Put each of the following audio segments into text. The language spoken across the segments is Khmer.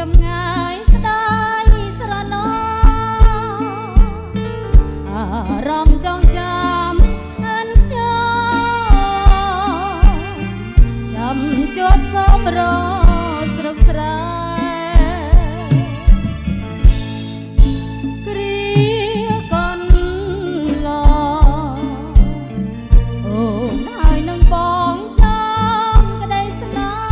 ចម្ងាយស្ដាយស្រណោអារម្មណ៍ចងចាំអិនចោចាំជាប់សំរស្រុកស្រែគ្រាកនឡអូនហើយនឹងបងចាំក្តីស្នេហ៍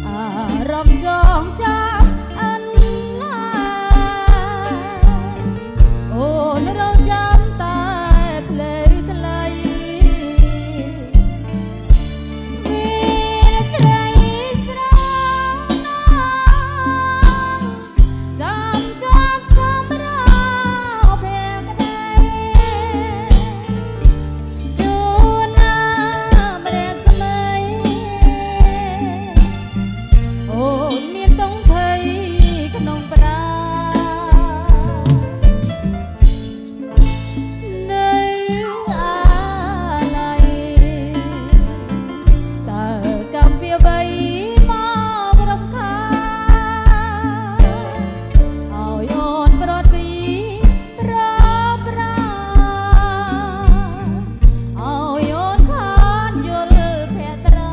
អារម្មណ៍ចងចាំអិនណាអូនរងចាំតែភ្លេចថ្លៃមានស្រីស្រណងចាំជាប់សម្រាប់ពេលក្តីជួនណាម្រះស្មីអូនមានតុងភ័យក្នុងប្រានៅអាឡ័យតើកំពីអ្វីមករំខានឲ្យអូនប្រត់ពីប្រាប្រាឲ្យអូនខានយល់ភក្ត្រា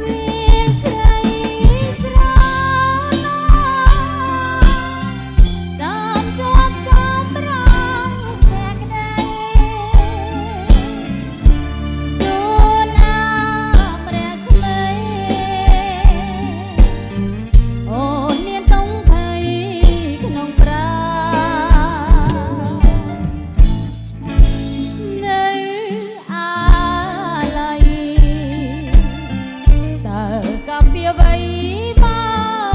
មានស្រីស្រណងចាំជាប់សម្រាប់ពេលក្តីជួនណាម្រះស្មីអូនមានតុងភ័យក្នុងប្រានៅអាឡ័យតើកំពីអ្វីម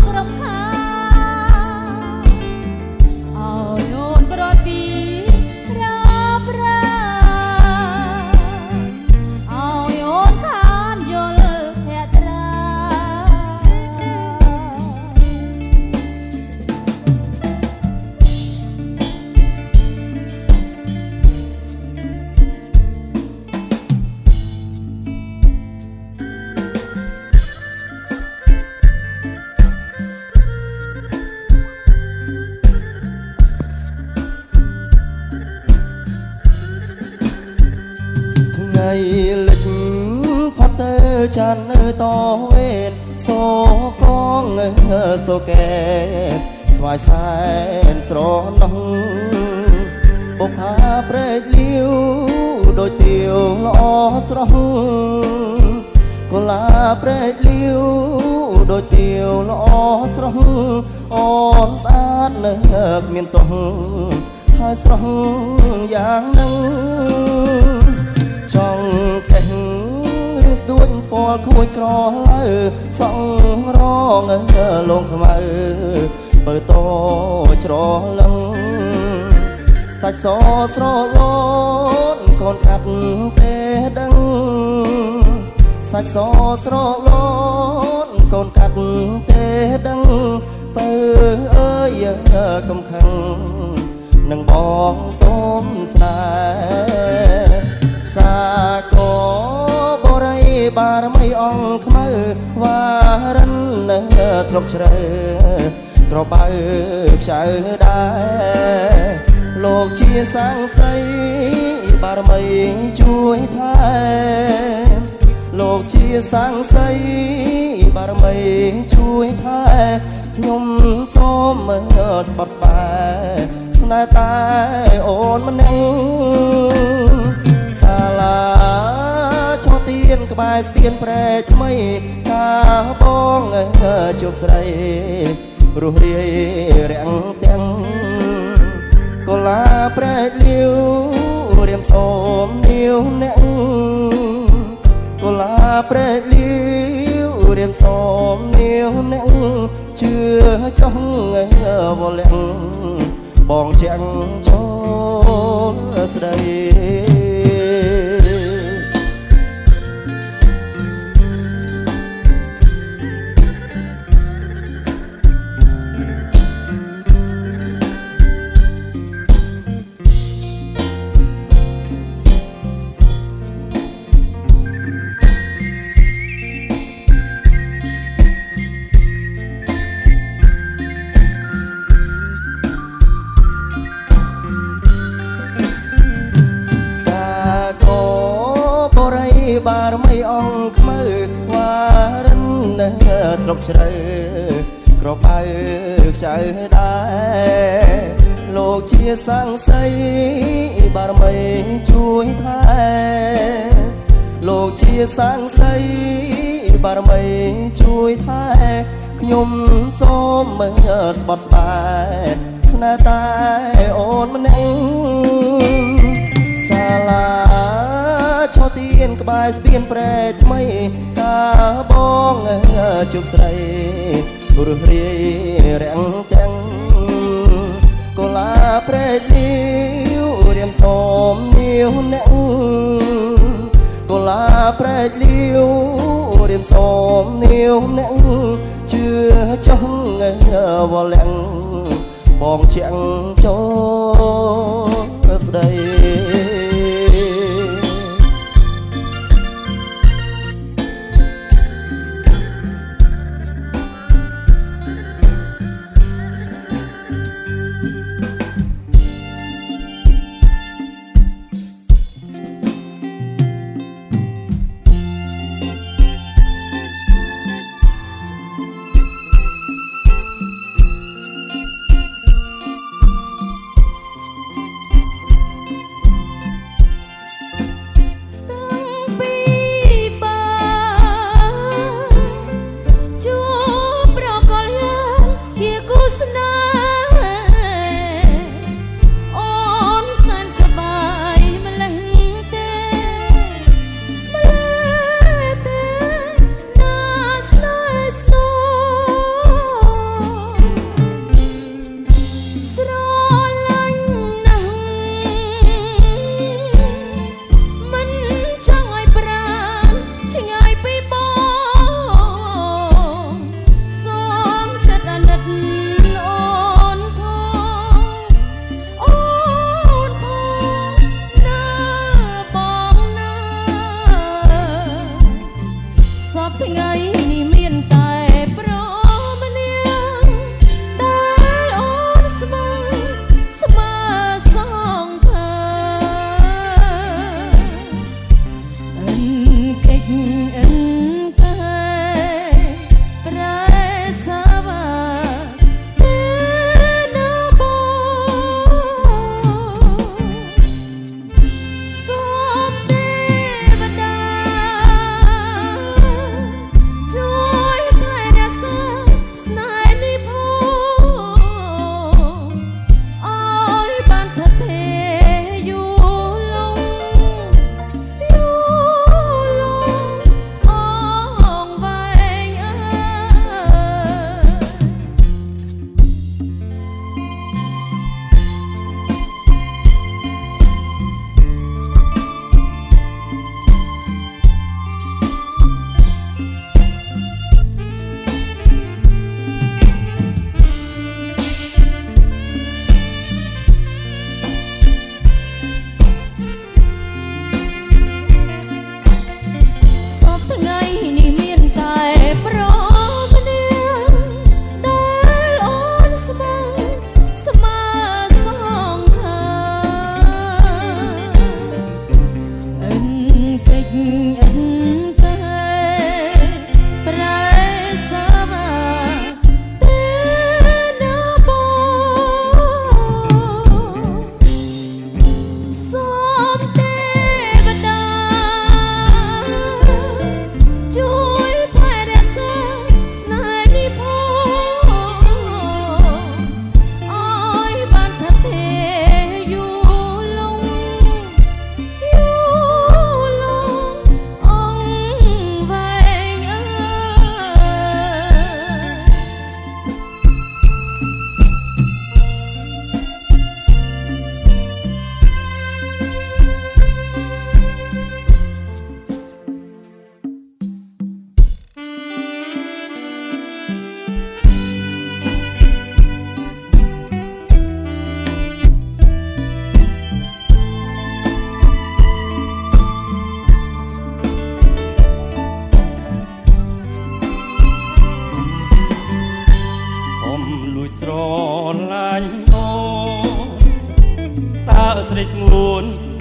ករំខានឲ្យអូនប្រត់ពីប្រាប្រាឲ្យអូនខានយល់ភក្ត្រា ថ្ងៃលិចផុតទៅចាននៅតវេនសូកងសូកែស្វាយសែនស្រណោះបុកផាព្រែកលាវដូចទៀវល្អស្រស់កុលាព្រែកលាវដូចទៀវល្អស្រស់អូនស្អាតនៅគ្មានទោះហើយស្រស់យ៉ាងនឹងចង់កេះឬស្ទួចពណ៌ខួយក្រឡៅសង់រងលងខ្មៅបើតច្រឡឹងសាច់សស្រឡូនកូនកាត់ទេដឹងសាច់សស្រឡូនកូនកាត់ទេដឹងបើអើយកំខឹងនឹងបងសូមស្នេហ៍សាកបរិយបារមីអង្គខ្មៅវ៉ារិននៅធ្លុកជ្រៅក្របើខ្ចៅដែរលោកជាសាំងសីបារមីជួយថែលោកជាសាំងសីបារមីជួយថែខ្ញុំសូមស្បត់ស្បែស្នេហ៍តែអូនម្នាក់សាឡា ក្បែរស្ពានព្រែកថ្មីតាបងជួបស្រីរស់រាយរាំងទាំងកូឡាព្រែកលាវរៀមសូមនាវអ្នកកូឡាព្រែកលាវរៀមសូមនាវអ្នកជឿចង់វលាក់បងជាងចូលស្ដីបារមីអង្គខ្មៅវ៉ារិនត្រុកជ្រៅក្របៅខ្ចៅដែរលោកជាសង្ស័យបារមីជួយថែលោកជាសង្ស័យបារមីជួយថែខ្ញុំសូមមើលស្បត់ស្បាយស្នេហ៍តែអូនម្នាក់សាឡាឈរទៀនក្បែរស្ពានព្រែកថ្មីតាបងជួបស្រីរស់រាយរាំងទាំងកូឡាព្រែកលាវរៀមសូមនាវអ្នកកូឡាព្រែកលាវរៀមសូមនាវអ្នកជឿចង់វលាក់បងជាងចូលស្ដី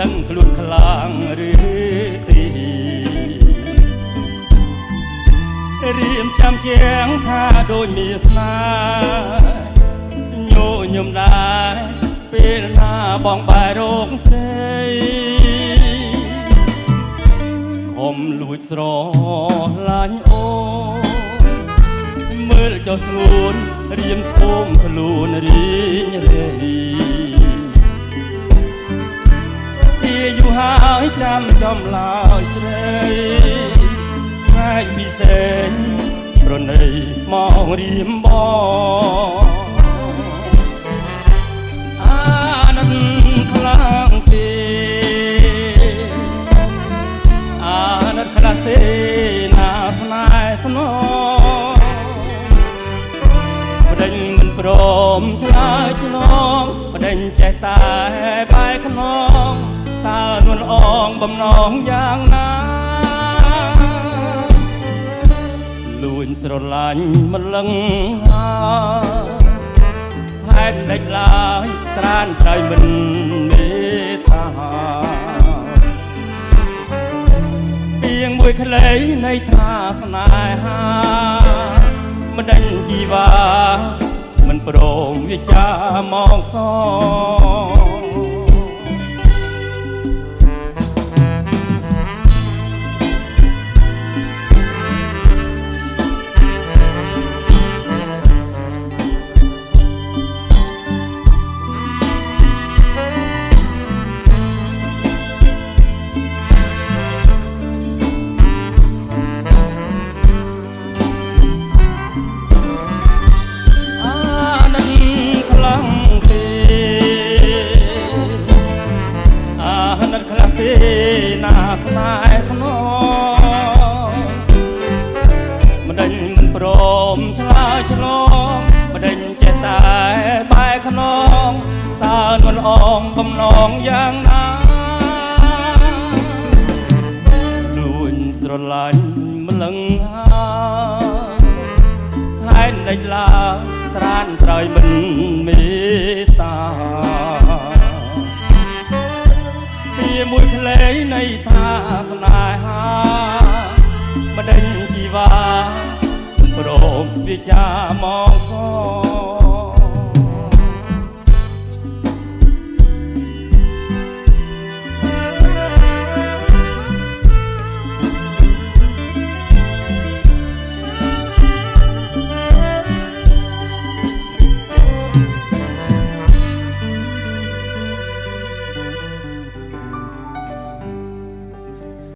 ដឹងខ្លួនខ្លាំងឬទីរៀមចាំជាងថាដូចមានស្នាញញឹមដែរពេលណាបងបែររោគស្រីខំលួចស្រឡាញ់អូមើលចុះស្ងួនរៀមស្គមខ្លួនរីងរាយជាយូរហើយចាំចំឡើយស្រីថ្ងៃពិសេសប្រណីមករៀមបងអាណិតខ្លាំងទេអាណិតខ្លាំងទេណាស្នេហ៍ស្នងបដិញមិនព្រមឆ្លើយឆ្លងបដិញចេះតែបែកខ្នងតើនួនអងបំណងយ៉ាងណាលួចស្រឡាញ់មិនលឹងហេតុដេចឡើយត្រានត្រូវមិនមេត្តាទៀងមួយក្លេនៃថាស្នេហាមិនដេញជីវ៉ាមិនព្រមវិចាមកសណាស្នេហ៍ស្នងមិនដេញមិនព្រមឆ្លើយឆ្លងមិនដេញចេះតែបែកខ្នងតើនួនអងបំណងយ៉ាងណាលួចស្រឡាញ់ម្លឹងហើយហេតុដេចឡើយត្រានត្រូវមិនមេត្តាមួយក្លេនៃថាស្នេហាមិនដេញជីវ៉ាព្រមវិចាមកស